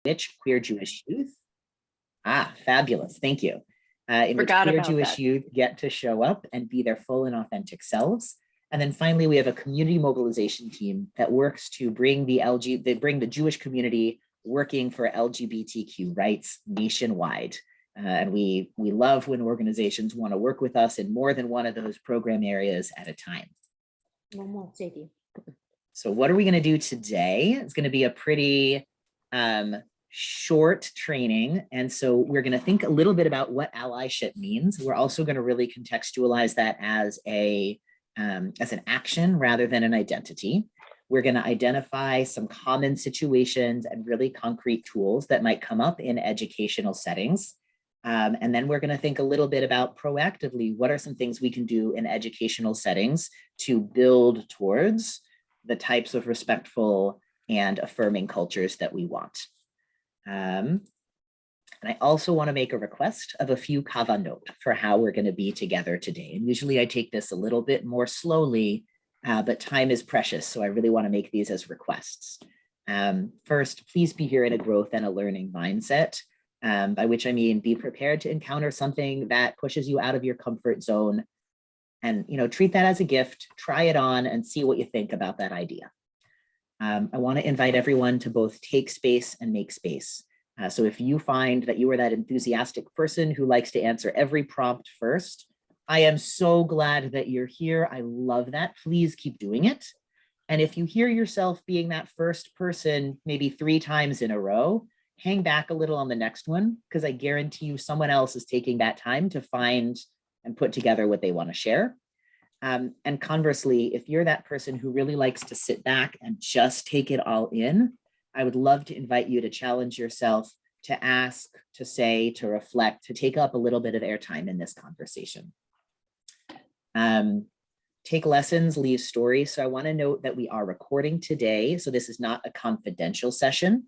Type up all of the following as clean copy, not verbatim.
which queer Jewish youth? Ah, fabulous. Thank you. In which queer Jewish youth get to show up and be their full and authentic selves. And then finally, we have a community mobilization team that works to bring the Jewish community working for LGBTQ rights nationwide. And we love when organizations want to work with us in more than one of those program areas at a time. So what are we going to do today? It's going to be a pretty short training. And so we're going to think a little bit about what allyship means. We're also going to really contextualize that as an action rather than an identity. We're going to identify some common situations and really concrete tools that might come up in educational settings. And then we're going to think a little bit about proactively, what are some things we can do in educational settings to build towards the types of respectful and affirming cultures that we want. And I also want to make a request of a few kavanot for how we're going to be together today. And usually I take this a little bit more slowly, but time is precious. So I really want to make these as requests. First, please be here in a growth and a learning mindset, by which I mean be prepared to encounter something that pushes you out of your comfort zone. And treat that as a gift, try it on and see what you think about that idea. I want to invite everyone to both take space and make space. So if you find that you are that enthusiastic person who likes to answer every prompt first, I am so glad that you're here. I love that. Please keep doing it. And if you hear yourself being that first person, maybe 3 times in a row, hang back a little on the next one, because I guarantee you someone else is taking that time to find and put together what they want to share. And conversely, if you're that person who really likes to sit back and just take it all in, I would love to invite you to challenge yourself, to ask, to say, to reflect, to take up a little bit of airtime in this conversation. Take lessons, leave stories. So I want to note that we are recording today. So this is not a confidential session.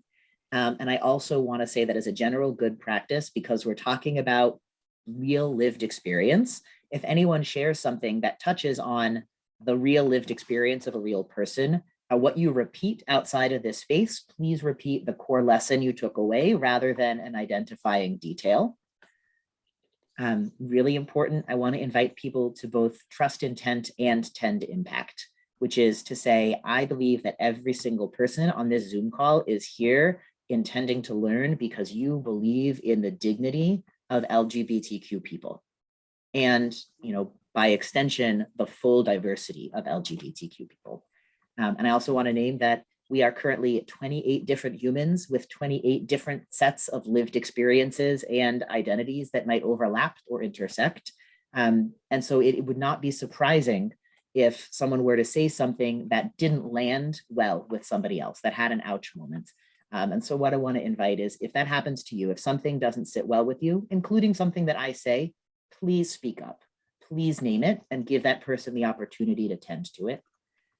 And I also want to say that as a general good practice, because we're talking about real lived experience, if anyone shares something that touches on the real lived experience of a real person, what you repeat outside of this space, please repeat the core lesson you took away rather than an identifying detail. Really important, I want to invite people to both trust intent and tend impact, which is to say, I believe that every single person on this Zoom call is here intending to learn because you believe in the dignity of LGBTQ people. And, by extension, the full diversity of LGBTQ people. And I also want to name that we are currently 28 different humans with 28 different sets of lived experiences and identities that might overlap or intersect. And so it would not be surprising if someone were to say something that didn't land well with somebody else, that had an ouch moment. And so what I want to invite is, if that happens to you, if something doesn't sit well with you, including something that I say, please speak up, please name it and give that person the opportunity to tend to it.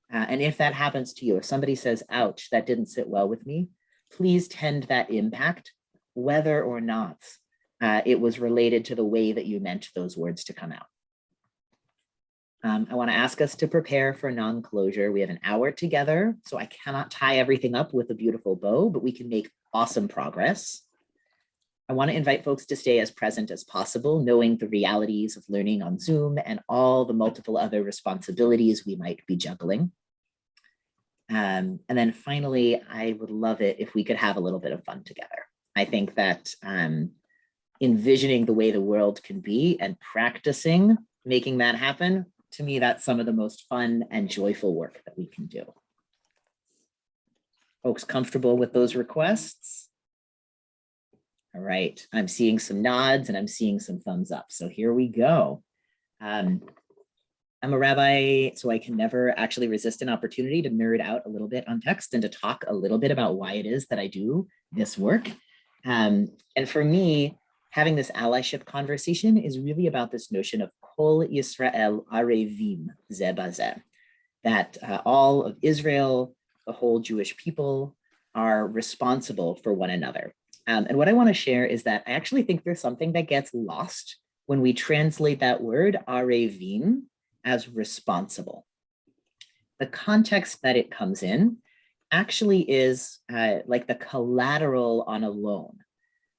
And if that happens to you, if somebody says, ouch, that didn't sit well with me, please tend that impact, whether or not it was related to the way that you meant those words to come out. I want to ask us to prepare for non-closure. We have an hour together, so I cannot tie everything up with a beautiful bow, but we can make awesome progress. I want to invite folks to stay as present as possible, knowing the realities of learning on Zoom and all the multiple other responsibilities we might be juggling. And then finally, I would love it if we could have a little bit of fun together. I think that envisioning the way the world can be and practicing making that happen, to me, that's some of the most fun and joyful work that we can do. Folks comfortable with those requests? All right, I'm seeing some nods and I'm seeing some thumbs up. So here we go. I'm a rabbi, so I can never actually resist an opportunity to nerd out a little bit on text and to talk a little bit about why it is that I do this work. And for me, having this allyship conversation is really about this notion of Kol Yisrael Arevim Ze Bazeh, that all of Israel, the whole Jewish people, are responsible for one another. And what I want to share is that I actually think there's something that gets lost when we translate that word arevim as responsible. The context that it comes in actually is like the collateral on a loan,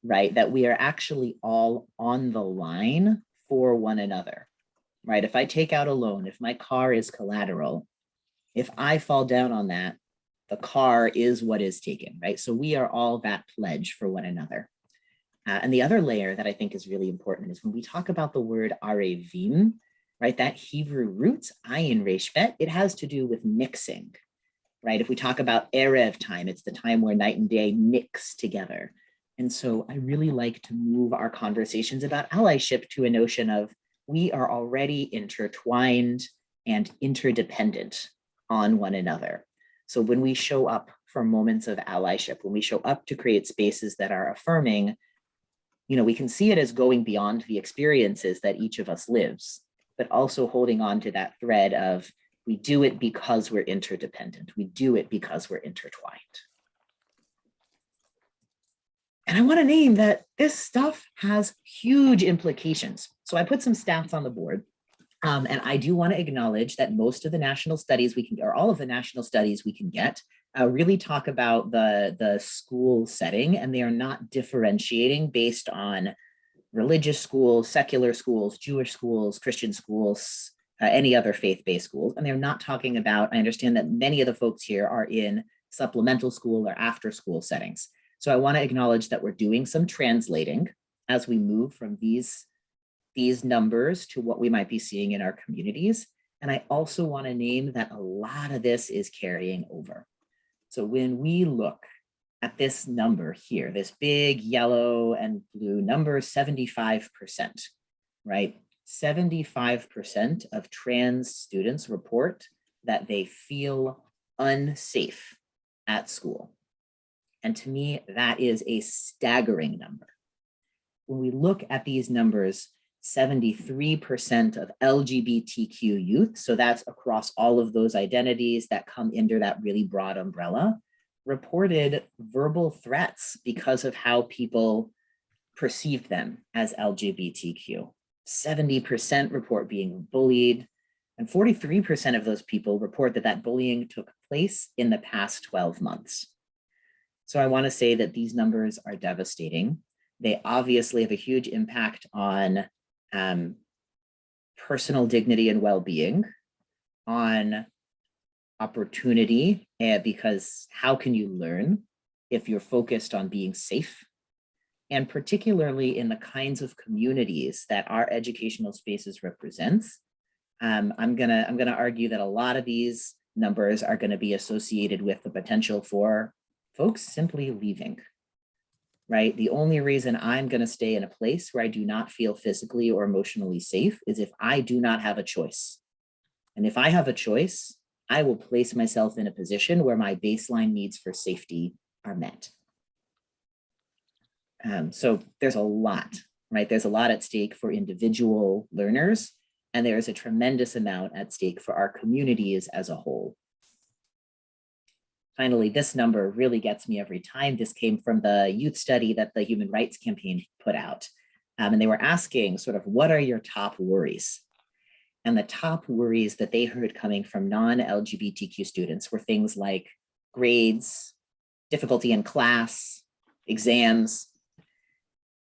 right? That we are actually all on the line for one another, right? If I take out a loan, if my car is collateral, if I fall down on that, the car is what is taken, right? So we are all that pledge for one another. And the other layer that I think is really important is when we talk about the word arevim, right? That Hebrew root, ayin resh bet, it has to do with mixing, right? If we talk about Erev time, it's the time where night and day mix together. And so I really like to move our conversations about allyship to a notion of we are already intertwined and interdependent on one another. So when we show up for moments of allyship, when we show up to create spaces that are affirming, you know, we can see it as going beyond the experiences that each of us lives, but also holding on to that thread of we do it because we're interdependent. We do it because we're intertwined. And I want to name that this stuff has huge implications. So I put some stats on the board. And I do want to acknowledge that most of the national studies we can, or all of the national studies we can get, really talk about the school setting, and they are not differentiating based on religious schools, secular schools, Jewish schools, Christian schools, any other faith-based schools. And they're not talking about, I understand that many of the folks here are in supplemental school or after school settings. So I want to acknowledge that we're doing some translating as we move from these numbers to what we might be seeing in our communities. And I also want to name that a lot of this is carrying over. So when we look at this number here, this big yellow and blue number, 75%, right? 75% of trans students report that they feel unsafe at school. And to me, that is a staggering number. When we look at these numbers, 73% of LGBTQ youth, so that's across all of those identities that come under that really broad umbrella, reported verbal threats because of how people perceived them as LGBTQ. 70% report being bullied, and 43% of those people report that that bullying took place in the past 12 months. So I want to say that these numbers are devastating. They obviously have a huge impact on personal dignity and well-being, on opportunity, because how can you learn if you're focused on being safe? And particularly in the kinds of communities that our educational spaces represents, I'm gonna argue that a lot of these numbers are going to be associated with the potential for folks simply leaving. Right? The only reason I'm going to stay in a place where I do not feel physically or emotionally safe is if I do not have a choice. And if I have a choice, I will place myself in a position where my baseline needs for safety are met. So there's a lot, right? There's a lot at stake for individual learners, and there is a tremendous amount at stake for our communities as a whole. Finally, this number really gets me every time. This came from the youth study that the Human Rights Campaign put out. And they were asking sort of, what are your top worries? And the top worries that they heard coming from non-LGBTQ students were things like grades, difficulty in class, exams.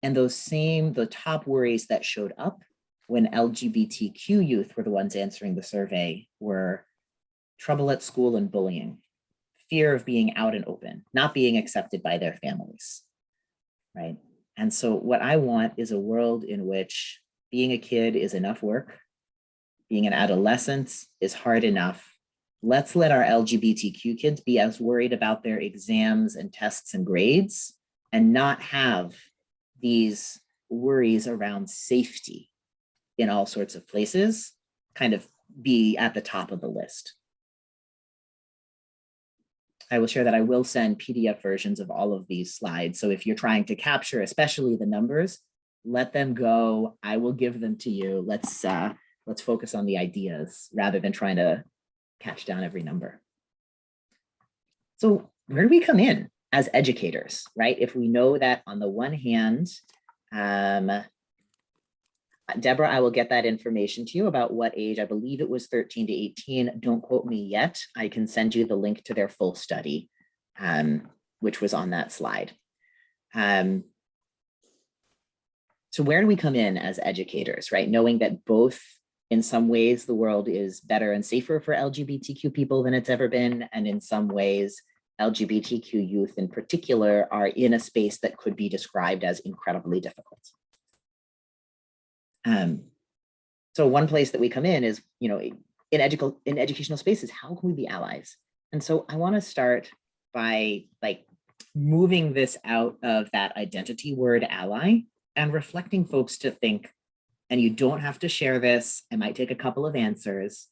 And the top worries that showed up when LGBTQ youth were the ones answering the survey were trouble at school and bullying, fear of being out and open, not being accepted by their families, right? And so what I want is a world in which being a kid is enough work, being an adolescent is hard enough. Let's let our LGBTQ kids be as worried about their exams and tests and grades and not have these worries around safety in all sorts of places kind of be at the top of the list. I will share that I will send PDF versions of all of these slides. So if you're trying to capture, especially the numbers, let them go. I will give them to you. Let's focus on the ideas rather than trying to catch down every number. So where do we come in as educators, right? If we know that on the one hand, Deborah, I will get that information to you about what age. I believe it was 13 to 18. Don't quote me yet. I can send you the link to their full study which was on that slide. So where do we come in as educators, right? Knowing that both in some ways the world is better and safer for LGBTQ people than it's ever been, and in some ways LGBTQ youth in particular are in a space that could be described as incredibly difficult. So one place that we come in is, you know, in educational spaces, how can we be allies? And so I want to start by like moving this out of that identity word ally and reflecting folks to think, and you don't have to share this, I might take a couple of answers,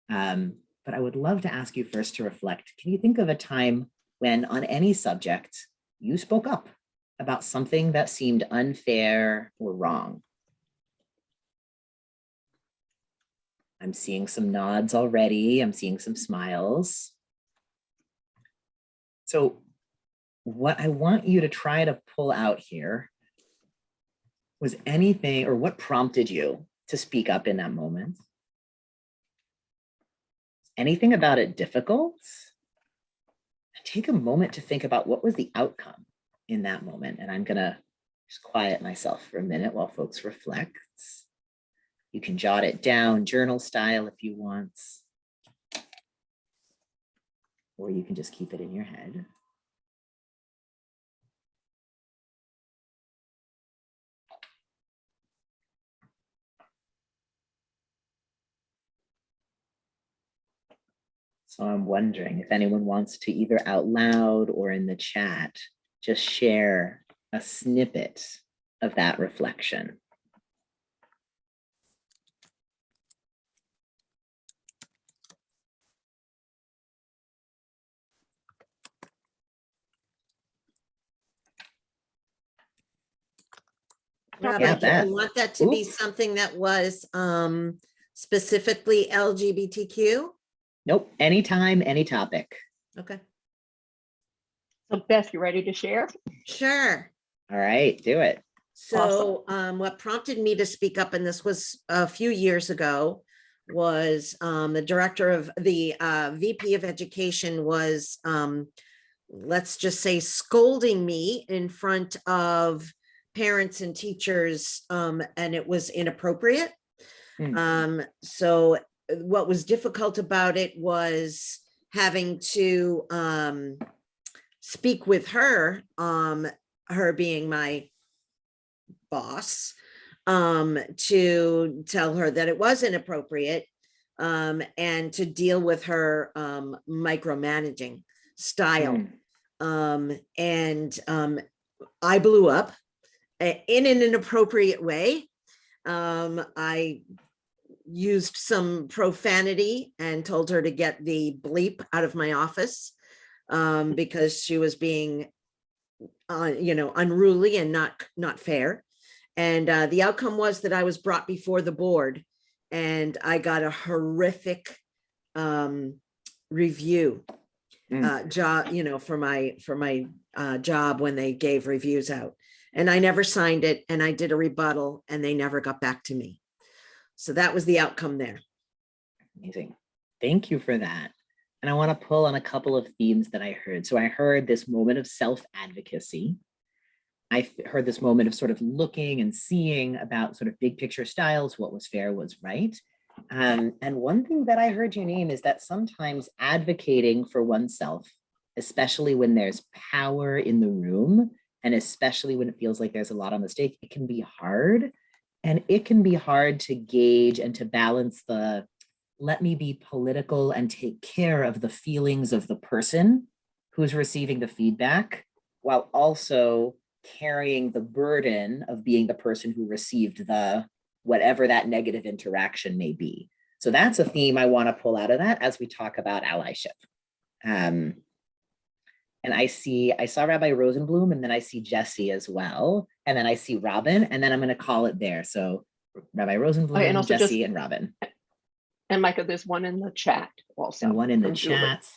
but I would love to ask you first to reflect. Can you think of a time when on any subject you spoke up about something that seemed unfair or wrong? I'm seeing some nods already. I'm seeing some smiles. So what I want you to try to pull out here was anything, or what prompted you to speak up in that moment? Anything about it difficult? Take a moment to think about what was the outcome in that moment. And I'm gonna just quiet myself for a minute while folks reflect. You can jot it down journal style if you want, or you can just keep it in your head. So I'm wondering if anyone wants to either out loud or in the chat, just share a snippet of that reflection. Rabbi, do you want that to be something that was specifically LGBTQ? Nope, anytime, any topic. Okay. So Beth, you ready to share? Sure. All right, do it. So what prompted me to speak up, and this was a few years ago, was the director of the VP of Education was, let's just say, scolding me in front of parents and teachers, and it was inappropriate. So what was difficult about it was having to speak with her, her being my boss, to tell her that it was inappropriate, and to deal with her micromanaging style. I blew up in an inappropriate way. I used some profanity and told her to get the bleep out of my office, because she was being, unruly and not fair. And the outcome was that I was brought before the board, and I got a horrific review job, for my job when they gave reviews out. And I never signed it, and I did a rebuttal, and they never got back to me. So that was the outcome there. Amazing. Thank you for that. And I want to pull on a couple of themes that I heard. So I heard this moment of self-advocacy. I heard this moment of sort of looking and seeing about sort of big picture styles, what was fair, was right. And one thing that I heard you name is that sometimes advocating for oneself, especially when there's power in the room, and especially when it feels like there's a lot on stake, it can be hard. And it can be hard to gauge and to balance the, let me be political and take care of the feelings of the person who's receiving the feedback, while also carrying the burden of being the person who received the, whatever that negative interaction may be. So that's a theme I want to pull out of that as we talk about allyship. And I saw Rabbi Rosenblum, and then I see Jesse as well. And then I see Robin, and then I'm going to call it there. So Rabbi Rosenblum, and also Jesse, and Robin. And Micah, there's one in the chat also. And one in the chat.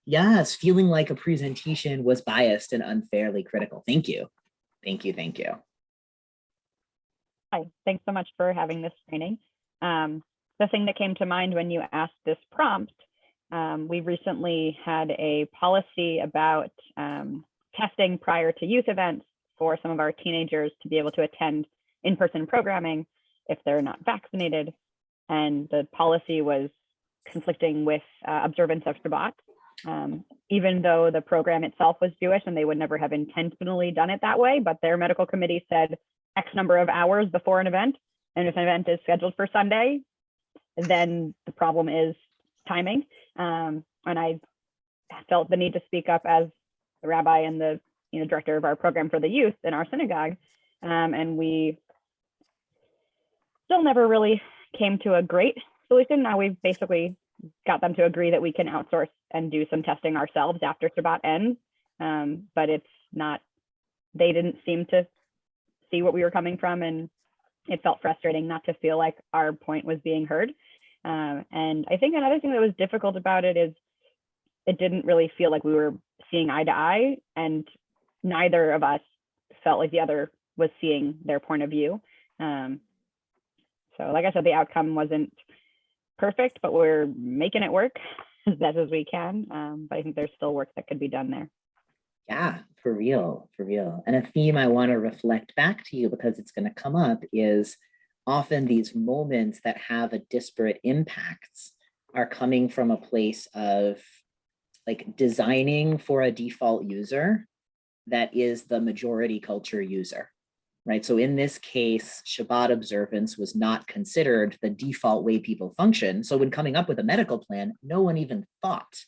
Yes, feeling like a presentation was biased and unfairly critical. Thank you. Thank you. Thank you. Hi, thanks so much for having this training. The thing that came to mind when you asked this prompt We recently had a policy about testing prior to youth events for some of our teenagers to be able to attend in-person programming if they're not vaccinated. And the policy was conflicting with observance of Shabbat, even though the program itself was Jewish and they would never have intentionally done it that way, but their medical committee said X number of hours before an event. And if an event is scheduled for Sunday, then the problem is timing. And I felt the need to speak up as the rabbi and the director of our program for the youth in our synagogue. And we still never really came to a great solution. Now we've basically got them to agree that we can outsource and do some testing ourselves after Shabbat ends. But it's not, they didn't seem to see what we were coming from, and it felt frustrating not to feel like our point was being heard. And I think another thing that was difficult about it is it didn't really feel like we were seeing eye to eye, and neither of us felt like the other was seeing their point of view. So like I said, the outcome wasn't perfect, but we're making it work as best as we can. But I think there's still work that could be done there. Yeah, for real, for real. And a theme I want to reflect back to you, because it's going to come up, is often these moments that have a disparate impacts are coming from a place of like designing for a default user that is the majority culture user, right? So in this case, Shabbat observance was not considered the default way people function. So when coming up with a medical plan, no one even thought.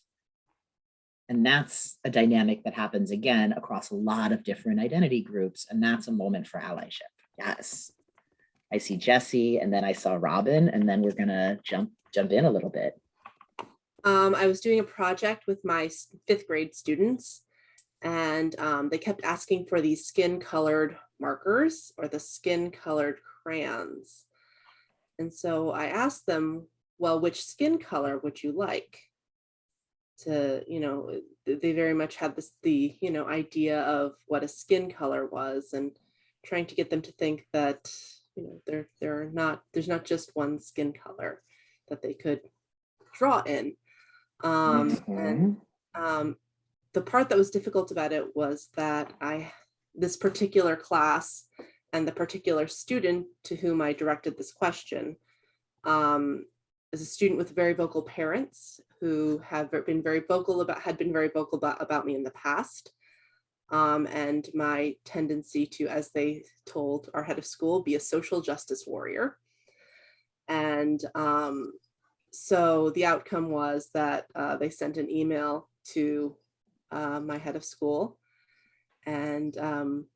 And that's a dynamic that happens again across a lot of different identity groups. And that's a moment for allyship. Yes. I see Jesse, and then I saw Robin, and then we're gonna jump in a little bit. I was doing a project with my 5th grade students, and they kept asking for these skin colored markers or the skin colored crayons. And so I asked them, well, which skin color would you like? To, they very much had the idea of what a skin color was, and trying to get them to think that, there's not just one skin color that they could draw in. And the part that was difficult about it was that this particular class and the particular student to whom I directed this question is a student with very vocal parents who had been very vocal about me in the past. And my tendency to, as they told our head of school, be a social justice warrior. And so the outcome was that they sent an email to my head of school, and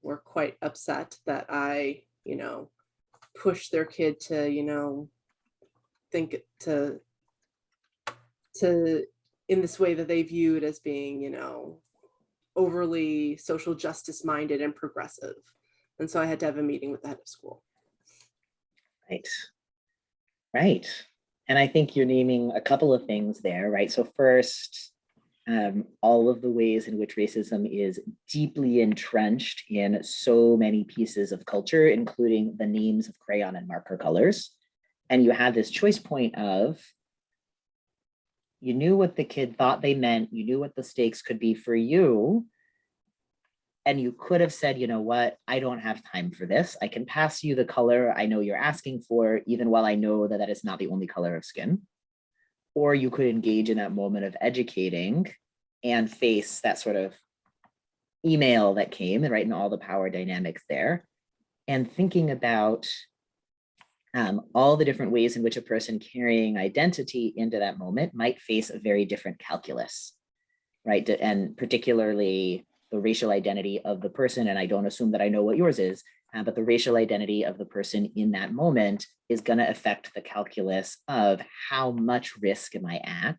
were quite upset that I, pushed their kid to, think to in this way that they viewed as being, overly social justice minded and progressive. And so I had to have a meeting with the head of school. Right. Right. And I think you're naming a couple of things there, right? So first, all of the ways in which racism is deeply entrenched in so many pieces of culture, including the names of crayon and marker colors. And you had this choice point of, you knew what the kid thought they meant, you knew what the stakes could be for you, and you could have said, you know what, I don't have time for this. I can pass you the color I know you're asking for, even while I know that that is not the only color of skin. Or you could engage in that moment of educating and face that sort of email that came, and right, and all the power dynamics there, and thinking about all the different ways in which a person carrying identity into that moment might face a very different calculus, right? And particularly the racial identity of the person, and I don't assume that I know what yours is, but the racial identity of the person in that moment is going to affect the calculus of how much risk am I at,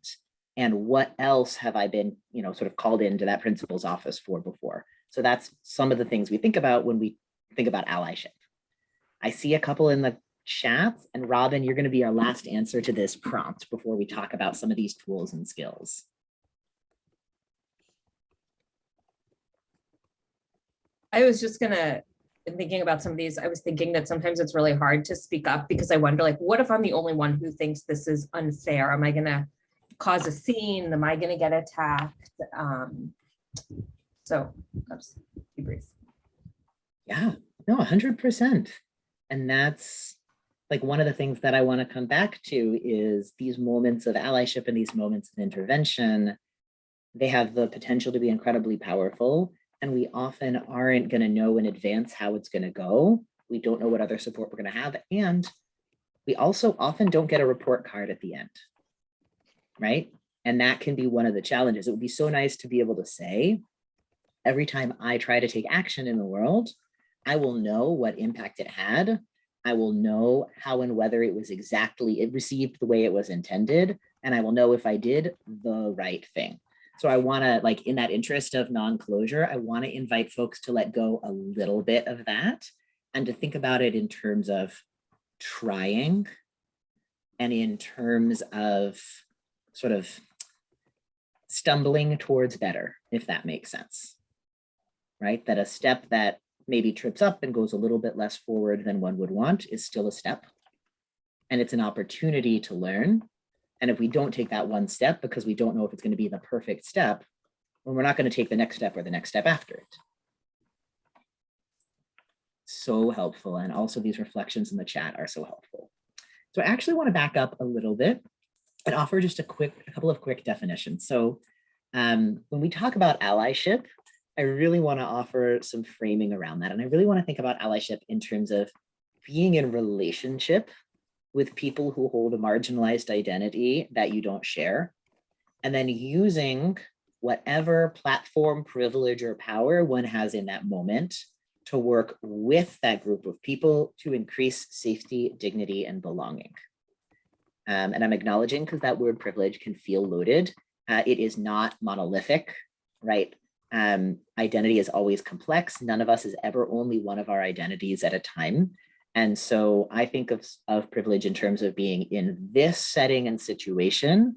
and what else have I been, sort of called into that principal's office for before. So that's some of the things we think about when we think about allyship. I see a couple in the chats, and Robin, you're going to be our last answer to this prompt before we talk about some of these tools and skills. I was just thinking about some of these. I was thinking that sometimes it's really hard to speak up because I wonder, like, what if I'm the only one who thinks this is unfair? Am I gonna cause a scene? Am I going to get attacked? So I'll just be brief. Yeah, no, 100%. And that's like one of the things that I want to come back to is these moments of allyship and these moments of intervention. They have the potential to be incredibly powerful, and we often aren't going to know in advance how it's going to go. We don't know what other support we're going to have, and we also often don't get a report card at the end, right? And that can be one of the challenges. It would be so nice to be able to say, every time I try to take action in the world, I will know what impact it had. I will know how and whether it was exactly, it received the way it was intended, and I will know if I did the right thing. So I want to, like, in that interest of non-closure, I want to invite folks to let go a little bit of that and to think about it in terms of trying and in terms of sort of stumbling towards better, if that makes sense, right? That a step that maybe trips up and goes a little bit less forward than one would want is still a step. And it's an opportunity to learn. And if we don't take that one step because we don't know if it's going to be the perfect step, well, we're not going to take the next step or the next step after it. So helpful. And also these reflections in the chat are so helpful. So I actually want to back up a little bit and offer just a couple of quick definitions. So when we talk about allyship, I really want to offer some framing around that. And I really want to think about allyship in terms of being in relationship with people who hold a marginalized identity that you don't share, and then using whatever platform, privilege, or power one has in that moment to work with that group of people to increase safety, dignity, and belonging. And I'm acknowledging, because that word privilege can feel loaded. It is not monolithic, right? Identity is always complex. None of us is ever only one of our identities at a time. And so I think of privilege in terms of being in this setting and situation.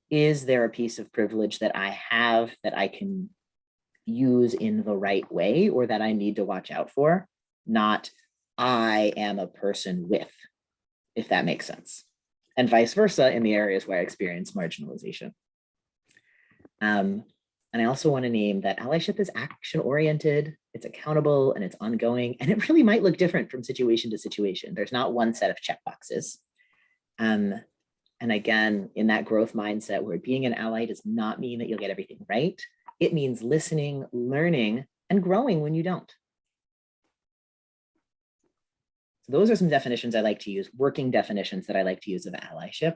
Is there a piece of privilege that I have that I can use in the right way or that I need to watch out for? Not I am a person with, if that makes sense. And vice versa in the areas where I experience marginalization. And I also want to name that allyship is action-oriented, it's accountable, and it's ongoing, and it really might look different from situation to situation. There's not one set of checkboxes. And again, in that growth mindset where being an ally does not mean that you'll get everything right. It means listening, learning, and growing when you don't. So those are some definitions I like to use, working definitions that I like to use of allyship.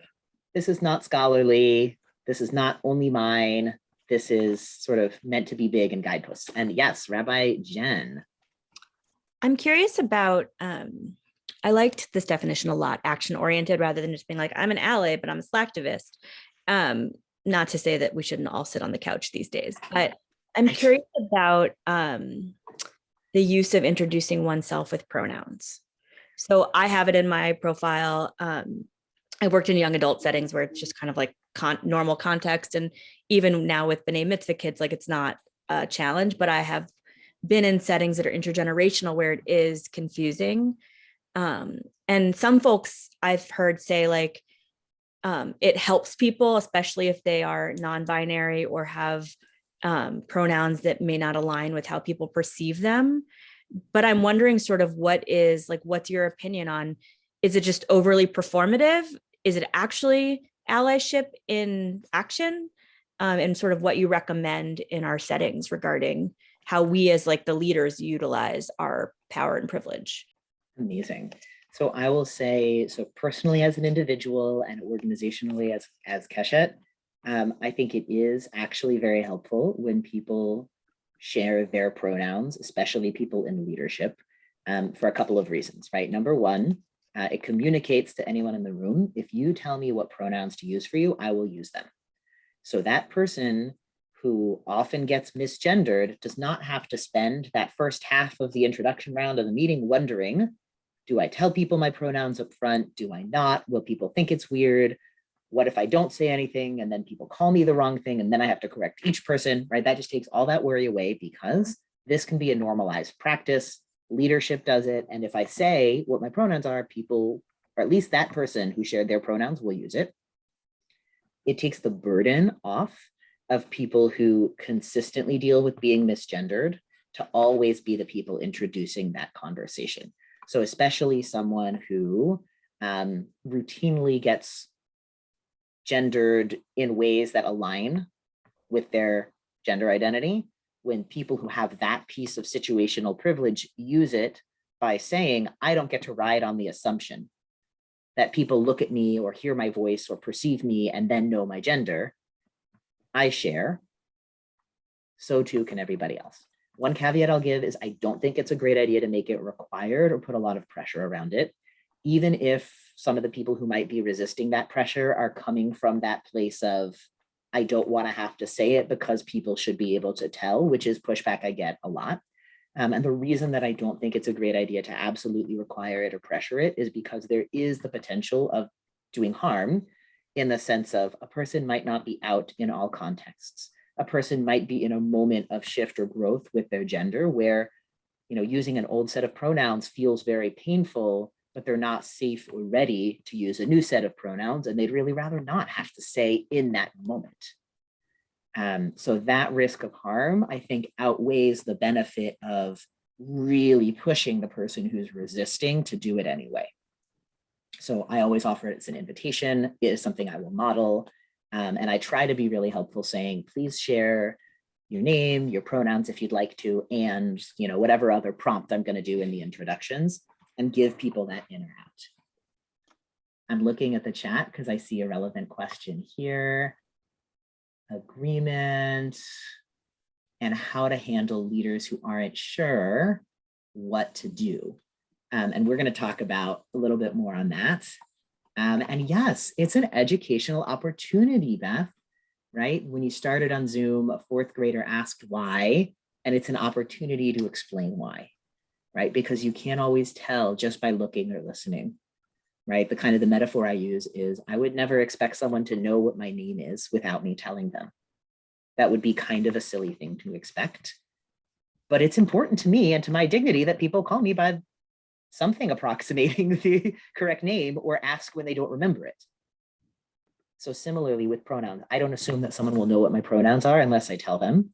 This is not scholarly. This is not only mine. This is sort of meant to be big and guideposts. And yes, Rabbi Jen. I'm curious about, I liked this definition a lot, action-oriented, rather than just being like, I'm an ally, but I'm a slacktivist. Not to say that we shouldn't all sit on the couch these days, but I'm curious about the use of introducing oneself with pronouns. So I have it in my profile. I worked in young adult settings where it's just kind of like normal context. And even now with B'nai Mitzvah kids, like it's not a challenge, but I have been in settings that are intergenerational where it is confusing. And some folks I've heard say like, it helps people, especially if they are non-binary or have pronouns that may not align with how people perceive them. But I'm wondering sort of what's your opinion on, is it just overly performative? Is it actually allyship in action? And sort of what you recommend in our settings regarding how we as like the leaders utilize our power and privilege. Amazing. So I will say, so personally as an individual and organizationally as Keshet, I think it is actually very helpful when people share their pronouns, especially people in leadership, for a couple of reasons, right? Number one, it communicates to anyone in the room, if you tell me what pronouns to use for you, I will use them. So that person who often gets misgendered does not have to spend that first half of the introduction round of the meeting wondering, do I tell people my pronouns up front? Do I not? Will people think it's weird? What if I don't say anything and then people call me the wrong thing and then I have to correct each person, right? That just takes all that worry away because this can be a normalized practice. Leadership does it. And if I say what my pronouns are, people, or at least that person who shared their pronouns will use it. it takes the burden off of people who consistently deal with being misgendered to always be the people introducing that conversation. So especially someone who routinely gets gendered in ways that align with their gender identity, when people who have that piece of situational privilege use it by saying, I don't get to ride on the assumption that people look at me or hear my voice or perceive me and then know my gender, I share, so too can everybody else. One caveat I'll give is I don't think it's a great idea to make it required or put a lot of pressure around it, even if some of the people who might be resisting that pressure are coming from that place of, I don't want to have to say it because people should be able to tell, which is pushback I get a lot. And the reason that I don't think it's a great idea to absolutely require it or pressure it is because there is the potential of doing harm, in the sense of a person might not be out in all contexts. A person might be in a moment of shift or growth with their gender where, using an old set of pronouns feels very painful, but they're not safe or ready to use a new set of pronouns, and they'd really rather not have to say in that moment. So that risk of harm, I think, outweighs the benefit of really pushing the person who's resisting to do it anyway. So I always offer it as an invitation. It is something I will model. And I try to be really helpful, saying, please share your name, your pronouns if you'd like to, and whatever other prompt I'm going to do in the introductions, and give people that in or out. I'm looking at the chat because I see a relevant question here. Agreement and how to handle leaders who aren't sure what to do. And we're going to talk about a little bit more on that. And yes, it's an educational opportunity, Beth, right? When you started on Zoom, a fourth grader asked why, and it's an opportunity to explain why, right? Because you can't always tell just by looking or listening, right? The metaphor I use is, I would never expect someone to know what my name is without me telling them. That would be kind of a silly thing to expect. But it's important to me and to my dignity that people call me by something approximating the correct name, or ask when they don't remember it. So similarly with pronouns, I don't assume that someone will know what my pronouns are unless I tell them.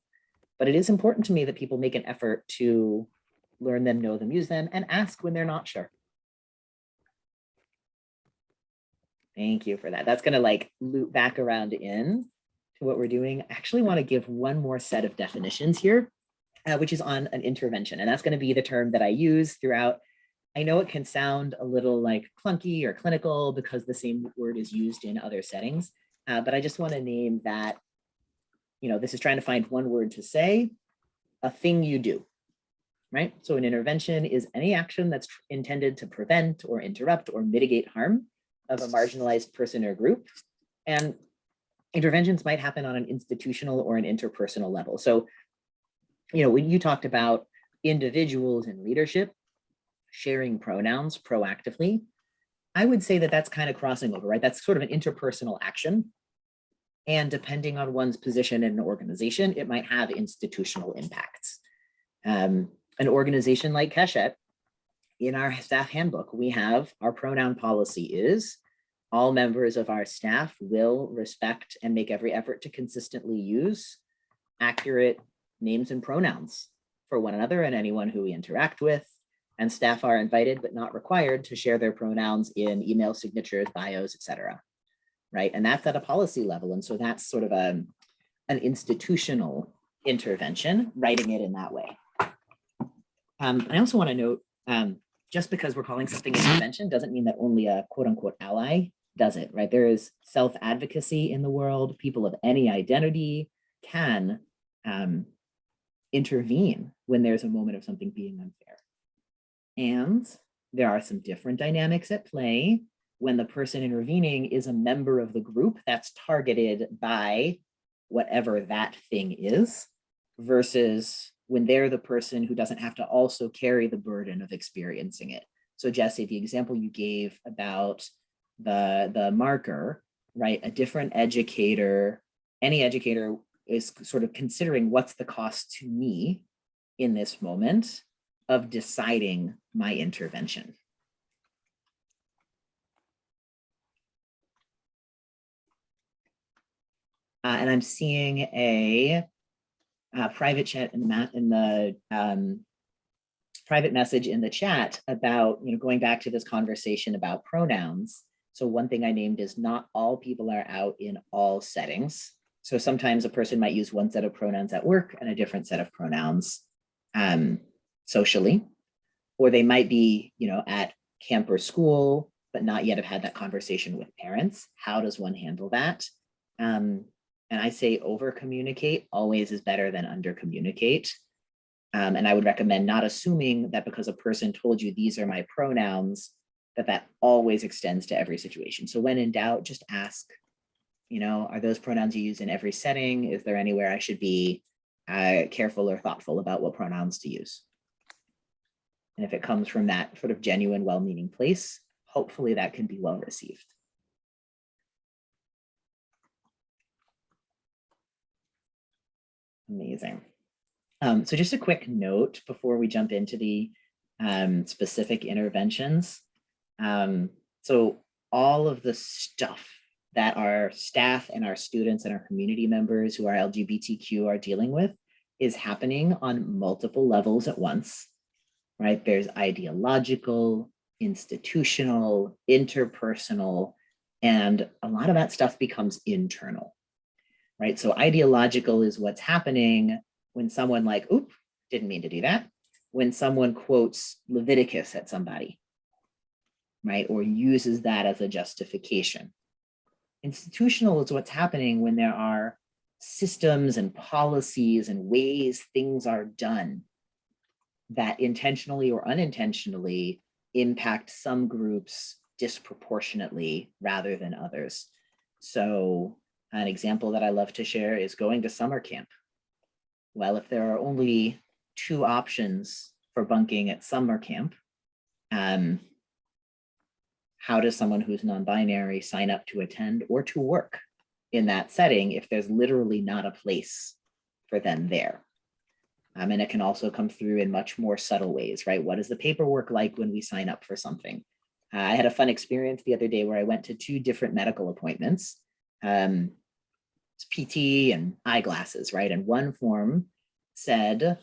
But it is important to me that people make an effort to learn them, know them, use them, and ask when they're not sure. Thank you for that. That's going to loop back around in to what we're doing. I actually want to give one more set of definitions here, which is on an intervention. And that's going to be the term that I use throughout. I know it can sound a little clunky or clinical because the same word is used in other settings, but I just want to name that, this is trying to find one word to say, a thing you do, right? So an intervention is any action that's intended to prevent or interrupt or mitigate harm of a marginalized person or group. And interventions might happen on an institutional or an interpersonal level. So, when you talked about individuals in leadership sharing pronouns proactively, I would say that that's kind of crossing over, right? That's sort of an interpersonal action. And depending on one's position in an organization, it might have institutional impacts. An organization like Keshet, in our staff handbook, we have our pronoun policy is all members of our staff will respect and make every effort to consistently use accurate names and pronouns for one another and anyone who we interact with. And staff are invited but not required to share their pronouns in email signatures, bios, etc. Right? And that's at a policy level. And so that's sort of an institutional intervention, writing it in that way. I also want to note, just because we're calling something intervention doesn't mean that only a quote unquote ally does it, right? There is self-advocacy in the world. People of any identity can intervene when there's a moment of something being unfair. And there are some different dynamics at play when the person intervening is a member of the group that's targeted by whatever that thing is, versus when they're the person who doesn't have to also carry the burden of experiencing it. So Jesse, the example you gave about the marker, right? A different educator, any educator is sort of considering what's the cost to me in this moment of deciding my intervention. And I'm seeing a private chat in the private message in the chat about, going back to this conversation about pronouns. So one thing I named is not all people are out in all settings. So sometimes a person might use one set of pronouns at work and a different set of pronouns socially, or they might be, at camp or school, but not yet have had that conversation with parents. How does one handle that? And I say over communicate always is better than under communicate. And I would recommend not assuming that because a person told you these are my pronouns, that always extends to every situation. So when in doubt, just ask, are those pronouns you use in every setting? Is there anywhere I should be careful or thoughtful about what pronouns to use? And if it comes from that sort of genuine, well-meaning place, hopefully that can be well received. Amazing. So just a quick note before we jump into the specific interventions. So all of the stuff that our staff and our students and our community members who are LGBTQ are dealing with is happening on multiple levels at once, right? There's ideological, institutional, interpersonal, and a lot of that stuff becomes internal, right? So ideological is what's happening when someone like, oop, didn't mean to do that. When someone quotes Leviticus at somebody, right? Or uses that as a justification. Institutional is what's happening when there are systems and policies and ways things are done that intentionally or unintentionally impact some groups disproportionately rather than others. So an example that I love to share is going to summer camp. Well, if there are only 2 options for bunking at summer camp, how does someone who's non-binary sign up to attend or to work in that setting if there's literally not a place for them there? And it can also come through in much more subtle ways, right? What is the paperwork like when we sign up for something? I had a fun experience the other day where I went to 2 different medical appointments. PT and eyeglasses, right? And one form said,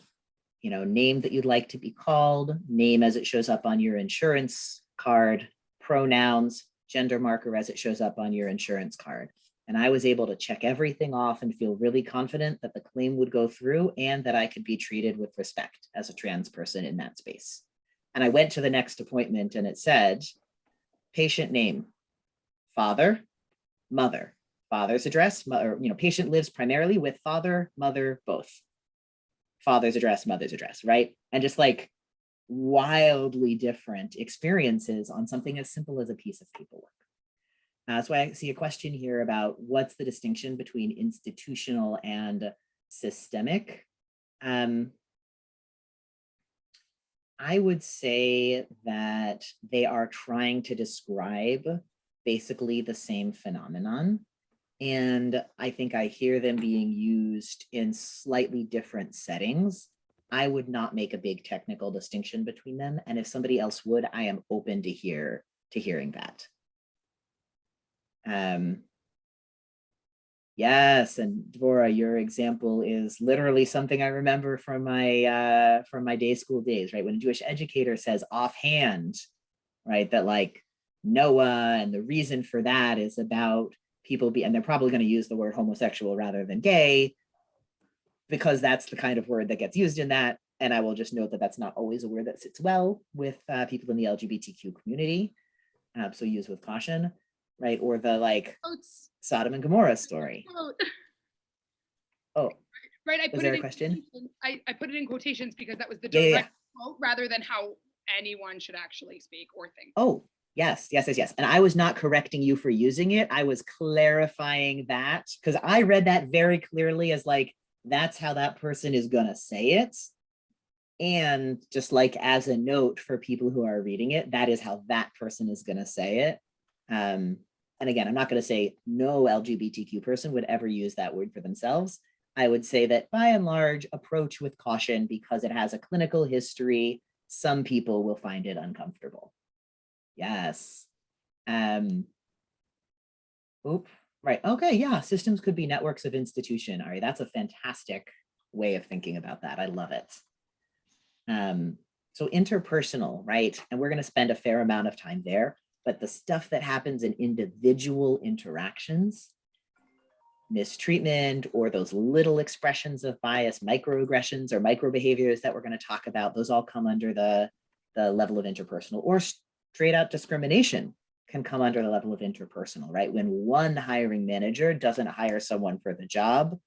name that you'd like to be called, name as it shows up on your insurance card, pronouns, gender marker as it shows up on your insurance card. And I was able to check everything off and feel really confident that the claim would go through and that I could be treated with respect as a trans person in that space. And I went to the next appointment and it said, patient name, father, mother. Father's address, patient lives primarily with father, mother, both. Father's address, mother's address, right? And just like wildly different experiences on something as simple as a piece of paperwork. That's why I see a question here about what's the distinction between institutional and systemic. I would say that they are trying to describe basically the same phenomenon. And I think I hear them being used in slightly different settings. I would not make a big technical distinction between them. And if somebody else would, I am open to hearing that. Yes, and Dvora, your example is literally something I remember from my day school days, right? When a Jewish educator says offhand, right, that like Noah, and the reason for that is about people and they're probably going to use the word homosexual rather than gay, because that's the kind of word that gets used in that. And I will just note that that's not always a word that sits well with people in the LGBTQ community. So use with caution, right? Or the like Sodom and Gomorrah story. Oh, right. I was put there it a in question? I put it in quotations because that was the Yeah, direct quote rather than how anyone should actually speak or think. Oh, yes. And I was not correcting you for using it. I was clarifying that because I read that very clearly as like, that's how that person is going to say it. And just like as a note for people who are reading it, that is how that person is going to say it. And again, I'm not going to say no LGBTQ person would ever use that word for themselves. I would say that by and large, approach with caution because it has a clinical history. Some people will find it uncomfortable. Yes. Right. Okay. Yeah. Systems could be networks of institution. All right. That's a fantastic way of thinking about that. I love it. So interpersonal, right? And we're going to spend a fair amount of time there, but the stuff that happens in individual interactions, mistreatment, or those little expressions of bias, microaggressions or microbehaviors that we're going to talk about, those all come under the level of interpersonal, or straight out discrimination can come under the level of interpersonal, right? When one hiring manager doesn't hire someone for the job,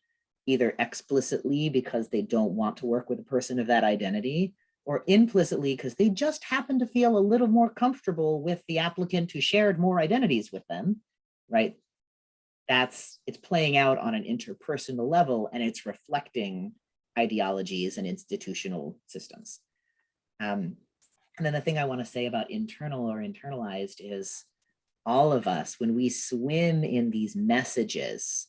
either explicitly because they don't want to work with a person of that identity, or implicitly because they just happen to feel a little more comfortable with the applicant who shared more identities with them, right? It's playing out on an interpersonal level, and it's reflecting ideologies and institutional systems. And then the thing I want to say about internal or internalized is all of us, when we swim in these messages,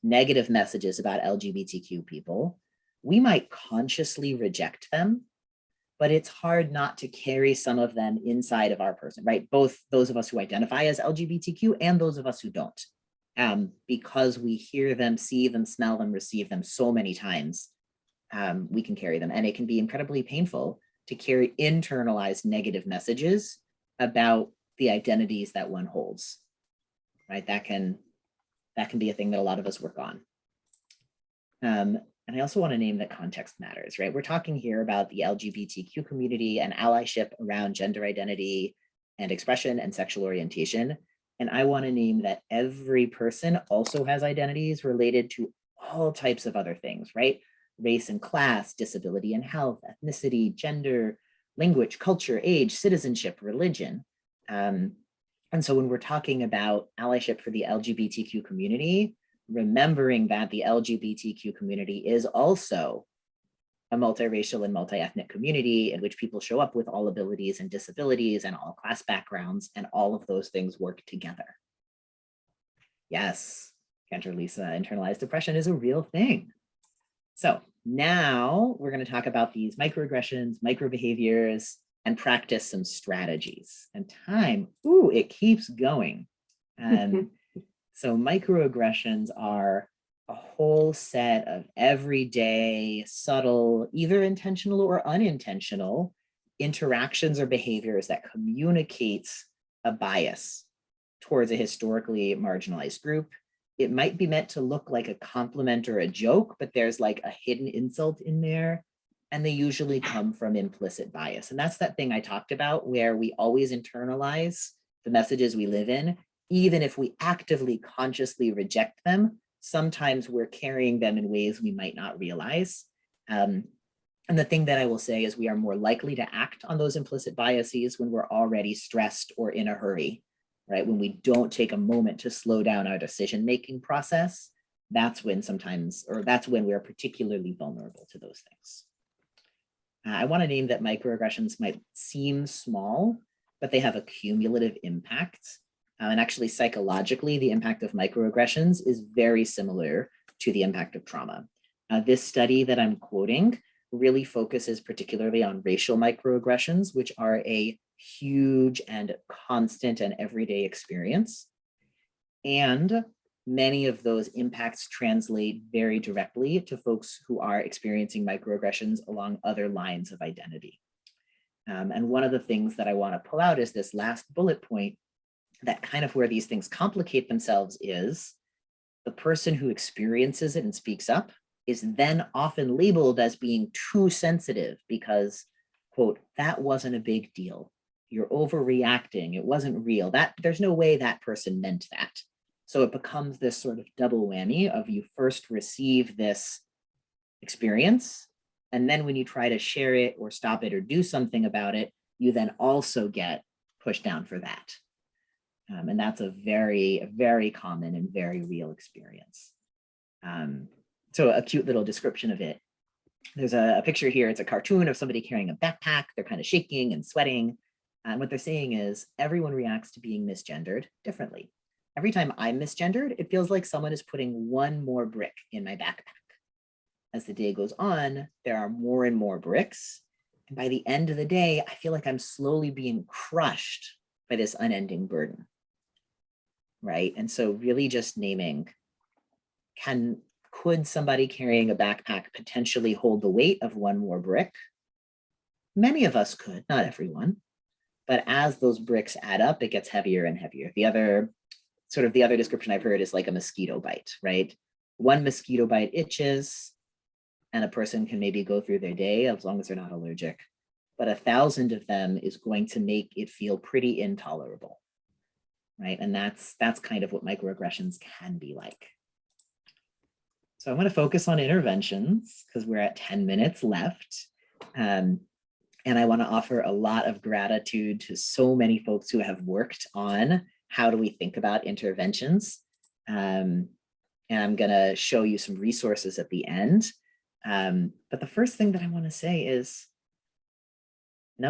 negative messages about LGBTQ people, we might consciously reject them, but it's hard not to carry some of them inside of our person, right? Both those of us who identify as LGBTQ and those of us who don't, because we hear them, see them, smell them, receive them so many times, we can carry them. And it can be incredibly painful to carry internalized negative messages about the identities that one holds, right? That can be a thing that a lot of us work on. And I also want to name that context matters, right? We're talking here about the LGBTQ community and allyship around gender identity and expression and sexual orientation. And I want to name that every person also has identities related to all types of other things, right? Race and class, disability and health, ethnicity, gender, language, culture, age, citizenship, religion. And so when we're talking about allyship for the LGBTQ community, remembering that the LGBTQ community is also a multiracial and multi-ethnic community in which people show up with all abilities and disabilities and all class backgrounds, and all of those things work together. Yes, Cantor Lisa, internalized oppression is a real thing. So now we're going to talk about these microaggressions, microbehaviors, and practice some strategies. And time, ooh, it keeps going. So microaggressions are a whole set of everyday, subtle, either intentional or unintentional interactions or behaviors that communicates a bias towards a historically marginalized group. It might be meant to look like a compliment or a joke, but there's like a hidden insult in there. And they usually come from implicit bias. And that's that thing I talked about where we always internalize the messages we live in, even if we actively, consciously reject them. Sometimes we're carrying them in ways we might not realize. And the thing that I will say is we are more likely to act on those implicit biases when we're already stressed or in a hurry, right? When we don't take a moment to slow down our decision-making process, that's when we're particularly vulnerable to those things. I want to name that microaggressions might seem small, but they have a cumulative impact. And actually, psychologically, the impact of microaggressions is very similar to the impact of trauma. This study that I'm quoting really focuses particularly on racial microaggressions, which are a huge and constant and everyday experience. And many of those impacts translate very directly to folks who are experiencing microaggressions along other lines of identity. And one of the things that I want to pull out is this last bullet point, that kind of where these things complicate themselves is the person who experiences it and speaks up is then often labeled as being too sensitive because, quote, that wasn't a big deal. You're overreacting. It wasn't real. There's no way that person meant that. So it becomes this sort of double whammy of you first receive this experience, and then when you try to share it or stop it or do something about it, you then also get pushed down for that. And that's a very, very common and very real experience. So a cute little description of it. There's a picture here. It's a cartoon of somebody carrying a backpack. They're kind of shaking and sweating. And what they're saying is everyone reacts to being misgendered differently. Every time I'm misgendered, it feels like someone is putting one more brick in my backpack. As the day goes on, there are more and more bricks. And by the end of the day, I feel like I'm slowly being crushed by this unending burden. right? And so really just naming, could somebody carrying a backpack potentially hold the weight of one more brick? Many of us could, not everyone. But as those bricks add up, it gets heavier and heavier. The other description I've heard is like a mosquito bite, right? One mosquito bite itches and a person can maybe go through their day as long as they're not allergic. But 1,000 of them is going to make it feel pretty intolerable, right? And that's kind of what microaggressions can be like. So I'm going to focus on interventions because we're at 10 minutes left. And I want to offer a lot of gratitude to so many folks who have worked on how do we think about interventions. And I'm going to show you some resources at the end. But the first thing that I want to say is,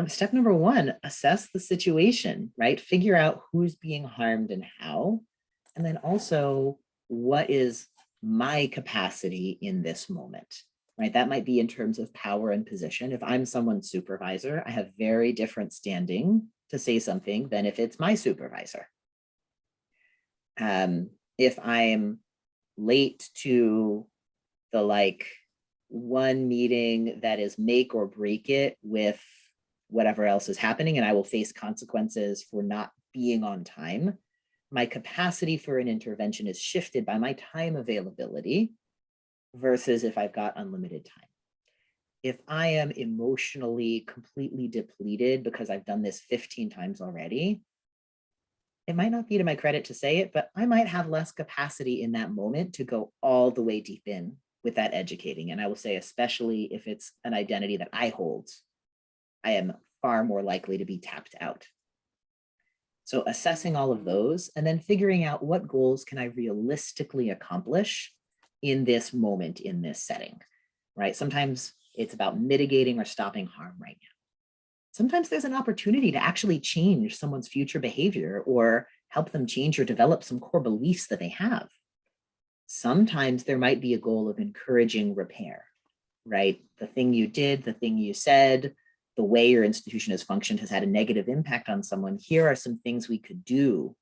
step number one, assess the situation, right? Figure out who's being harmed and how. And then also, what is my capacity in this moment? Right? That might be in terms of power and position. If I'm someone's supervisor, I have very different standing to say something than if it's my supervisor. If I'm late to the one meeting that is make or break it with whatever else is happening, and I will face consequences for not being on time, my capacity for an intervention is shifted by my time availability versus if I've got unlimited time. If I am emotionally completely depleted because I've done this 15 times already, it might not be to my credit to say it, but I might have less capacity in that moment to go all the way deep in with that educating. And I will say, especially if it's an identity that I hold, I am far more likely to be tapped out. So assessing all of those and then figuring out what goals can I realistically accomplish in this moment, in this setting, right? Sometimes it's about mitigating or stopping harm right now. Sometimes there's an opportunity to actually change someone's future behavior or help them change or develop some core beliefs that they have. Sometimes there might be a goal of encouraging repair, right? The thing you did, the thing you said, the way your institution has functioned has had a negative impact on someone. Here are some things we could do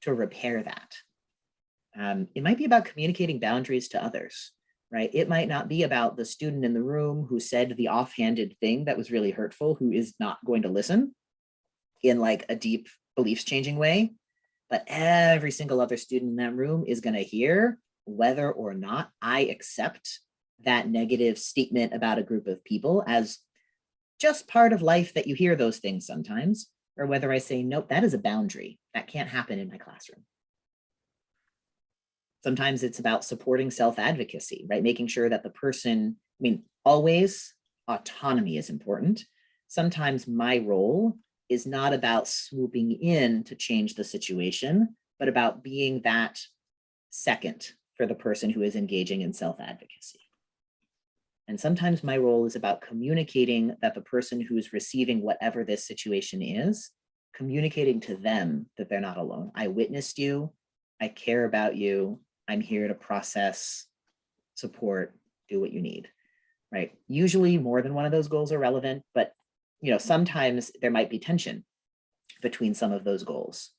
to repair that. It might be about communicating boundaries to others, right? It might not be about the student in the room who said the offhanded thing that was really hurtful, who is not going to listen in a deep beliefs changing way, but every single other student in that room is going to hear whether or not I accept that negative statement about a group of people as just part of life that you hear those things sometimes, or whether I say, nope, that is a boundary. That can't happen in my classroom. Sometimes it's about supporting self-advocacy, right? Making sure that the person, always autonomy is important. Sometimes my role is not about swooping in to change the situation, but about being that second for the person who is engaging in self-advocacy. And sometimes my role is about communicating that the person who is receiving whatever this situation is, communicating to them that they're not alone. I witnessed you, I care about you, I'm here to process, support, do what you need, right? Usually more than one of those goals are relevant, but sometimes there might be tension between some of those goals,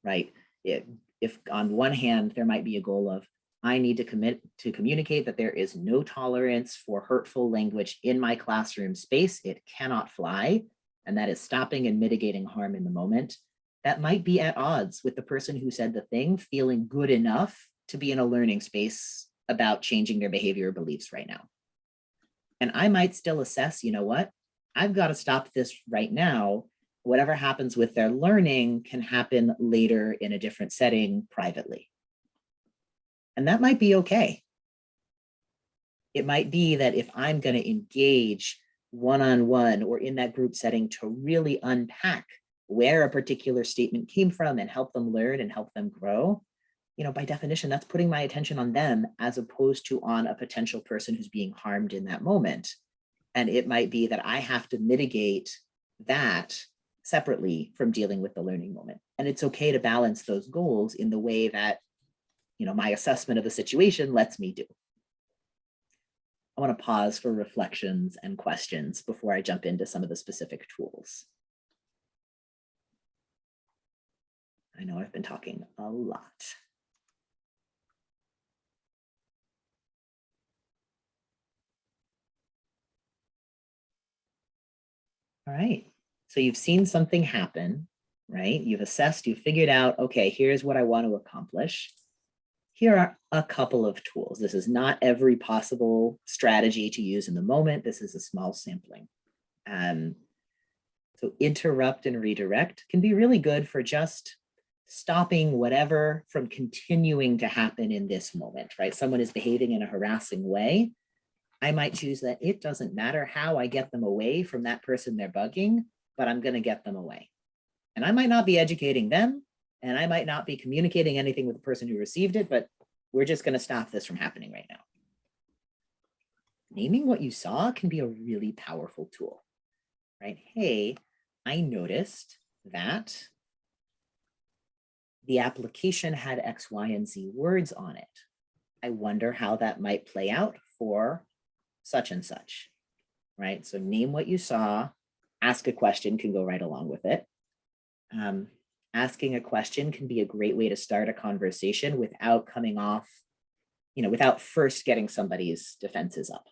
right? If on one hand, there might be a goal of, I need to commit to communicate that there is no tolerance for hurtful language in my classroom space. It cannot fly. And that is stopping and mitigating harm in the moment. That might be at odds with the person who said the thing feeling good enough to be in a learning space about changing their behavior or beliefs right now. And I might still assess, what? I've got to stop this right now. Whatever happens with their learning can happen later in a different setting privately. And that might be okay. It might be that if I'm going to engage one-on-one or in that group setting to really unpack where a particular statement came from and help them learn and help them grow, by definition, that's putting my attention on them as opposed to on a potential person who's being harmed in that moment. And it might be that I have to mitigate that separately from dealing with the learning moment. And it's okay to balance those goals in the way that my assessment of the situation lets me do. I want to pause for reflections and questions before I jump into some of the specific tools. I know I've been talking a lot. All right, so you've seen something happen, right? You've assessed, you've figured out, okay, here's what I want to accomplish. Here are a couple of tools. This is not every possible strategy to use in the moment. This is a small sampling. So interrupt and redirect can be really good for just stopping whatever from continuing to happen in this moment, right? Someone is behaving in a harassing way. I might choose that it doesn't matter how I get them away from that person they're bugging, but I'm going to get them away. And I might not be educating them, and I might not be communicating anything with the person who received it, but we're just going to stop this from happening right now. Naming what you saw can be a really powerful tool, right? Hey, I noticed that the application had X, Y, and Z words on it. I wonder how that might play out for such and such, right? So name what you saw, ask a question can go right along with it. Asking a question can be a great way to start a conversation without coming off, without first getting somebody's defenses up.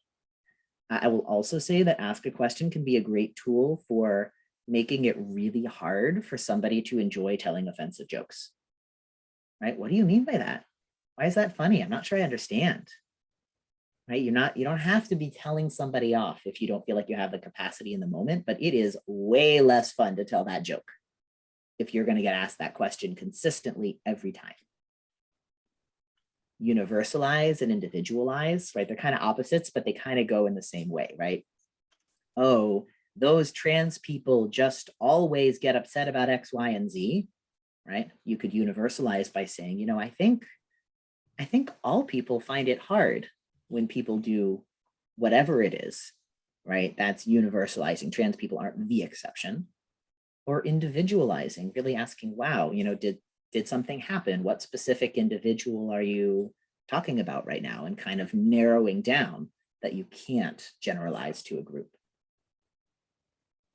I will also say that ask a question can be a great tool for making it really hard for somebody to enjoy telling offensive jokes, right? What do you mean by that? Why is that funny? I'm not sure I understand, right? You don't have to be telling somebody off if you don't feel like you have the capacity in the moment, but it is way less fun to tell that joke if you're going to get asked that question consistently every time. Universalize and individualize, right? They're kind of opposites, but they kind of go in the same way, right? Oh, those trans people just always get upset about X, Y, and Z, right? You could universalize by saying, I think all people find it hard when people do whatever it is, right? That's universalizing. Trans people aren't the exception. Or individualizing, really asking, wow, did something happen? What specific individual are you talking about right now? And kind of narrowing down that you can't generalize to a group.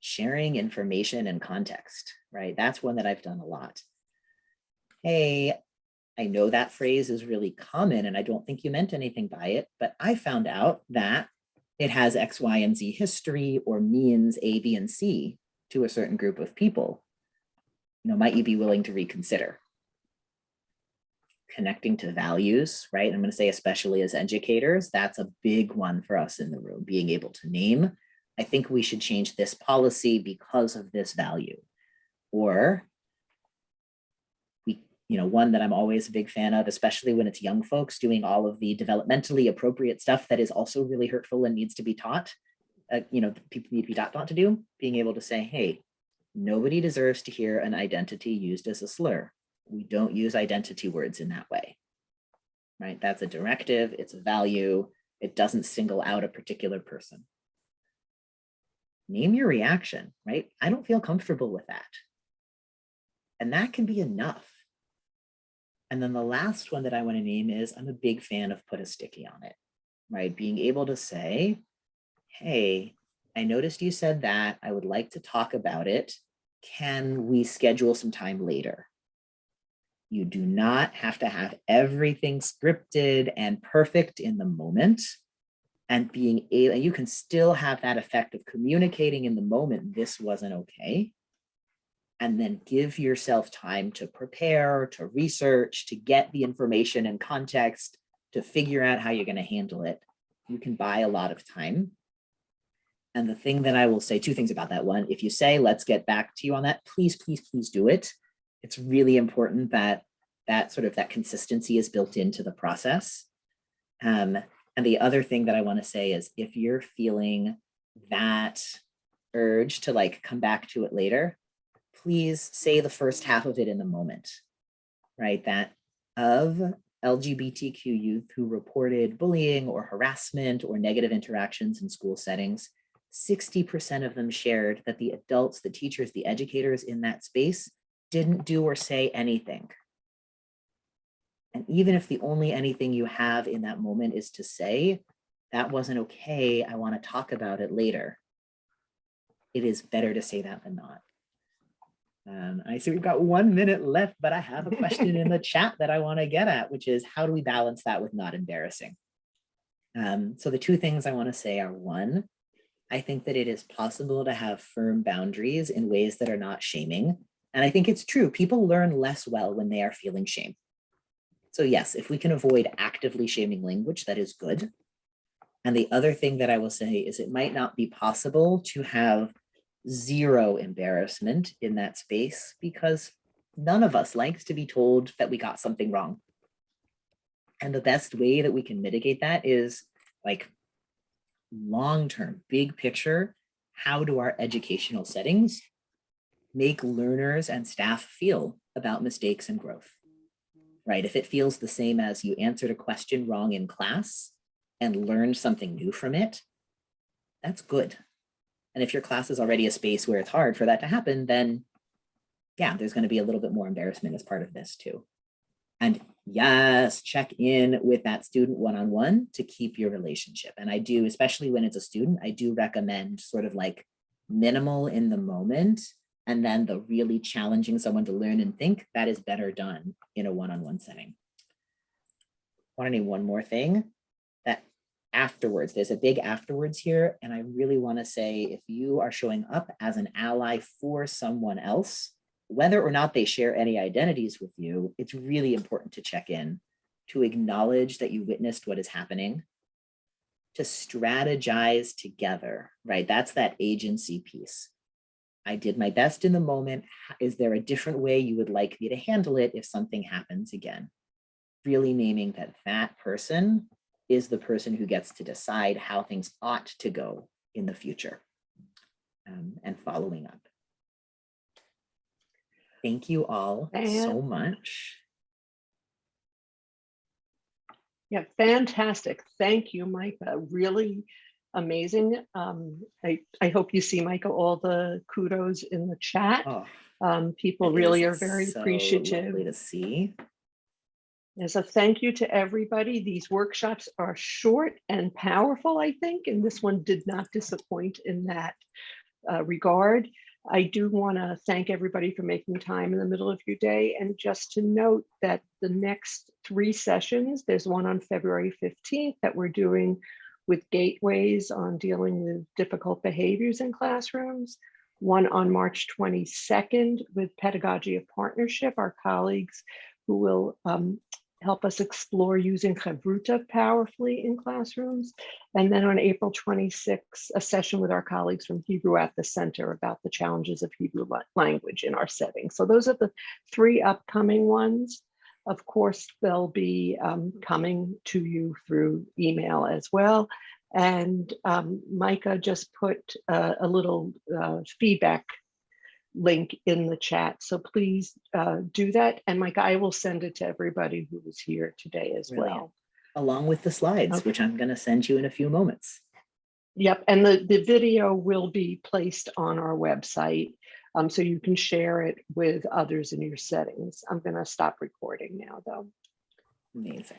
Sharing information and context, right? That's one that I've done a lot. Hey, I know that phrase is really common and I don't think you meant anything by it, but I found out that it has X, Y, and Z history or means A, B, and C to a certain group of people. Might you be willing to reconsider? Connecting to values, right? I'm going to say, especially as educators, that's a big one for us in the room, being able to name, I think we should change this policy because of this value. Or one that I'm always a big fan of, especially when it's young folks doing all of the developmentally appropriate stuff that is also really hurtful and needs to be taught. People need to be taught not to do, being able to say, hey, nobody deserves to hear an identity used as a slur. We don't use identity words in that way, right? That's a directive, it's a value, it doesn't single out a particular person. Name your reaction, right? I don't feel comfortable with that. And that can be enough. And then the last one that I want to name is, I'm a big fan of put a sticky on it, right? Being able to say, hey, I noticed you said that. I would like to talk about it. Can we schedule some time later? You do not have to have everything scripted and perfect in the moment. And being able, and you can still have that effect of communicating in the moment, this wasn't okay. And then give yourself time to prepare, to research, to get the information and context, to figure out how you're going to handle it. You can buy a lot of time. And the thing that I will say, two things about that. One, if you say, let's get back to you on that, please, please, please do it. It's really important that that consistency is built into the process. And the other thing that I want to say is, if you're feeling that urge to come back to it later, please say the first half of it in the moment, right? That of LGBTQ youth who reported bullying or harassment or negative interactions in school settings, 60% of them shared that the adults, the teachers, the educators in that space didn't do or say anything. And even if the only anything you have in that moment is to say, that wasn't okay, I want to talk about it later, it is better to say that than not. I see we've got 1 minute left, but I have a question in the chat that I want to get at, which is how do we balance that with not embarrassing? So the two things I want to say are, one, I think that it is possible to have firm boundaries in ways that are not shaming. And I think it's true. People learn less well when they are feeling shame. So yes, if we can avoid actively shaming language, that is good. And the other thing that I will say is it might not be possible to have zero embarrassment in that space because none of us likes to be told that we got something wrong. And the best way that we can mitigate that is like long-term, big picture, how do our educational settings make learners and staff feel about mistakes and growth, right? If it feels the same as you answered a question wrong in class and learned something new from it, that's good. And if your class is already a space where it's hard for that to happen, then yeah, there's going to be a little bit more embarrassment as part of this too. And yes, check in with that student one-on-one to keep your relationship. And I do, especially when it's a student, I do recommend sort of like minimal in the moment, and then the really challenging someone to learn and think, that is better done in a one-on-one setting. I want to name one more thing, that afterwards, there's a big afterwards here. And I really want to say, if you are showing up as an ally for someone else, whether or not they share any identities with you, it's really important to check in, to acknowledge that you witnessed what is happening, to strategize together, right? That's that agency piece. I did my best in the moment. Is there a different way you would like me to handle it if something happens again? Really naming that that person is the person who gets to decide how things ought to go in the future, and following up. Thank you all so much. Yeah, fantastic. Thank you, Micah. Really amazing. I hope you see, Micah, all the kudos in the chat. People really are very appreciative. Lovely to see. As a thank you to everybody. These workshops are short and powerful, I think, and this one did not disappoint in that regard. I do want to thank everybody for making time in the middle of your day, and just to note that the next 3 sessions, there's one on February 15th that we're doing with gateways on dealing with difficult behaviors in classrooms, one on March 22nd with pedagogy of partnership, our colleagues who will help us explore using chavruta powerfully in classrooms. And then on April 26th, a session with our colleagues from Hebrew at the Center about the challenges of Hebrew language in our setting. So those are the 3 upcoming ones. Of course, they'll be coming to you through email as well. And Micah just put a little feedback link in the chat. So please do that. And Micah, I will send it to everybody who was here today as well. Along with the slides, which I'm going to send you in a few moments. Yep, and the video will be placed on our website, so you can share it with others in your settings. I'm going to stop recording now, though. Amazing.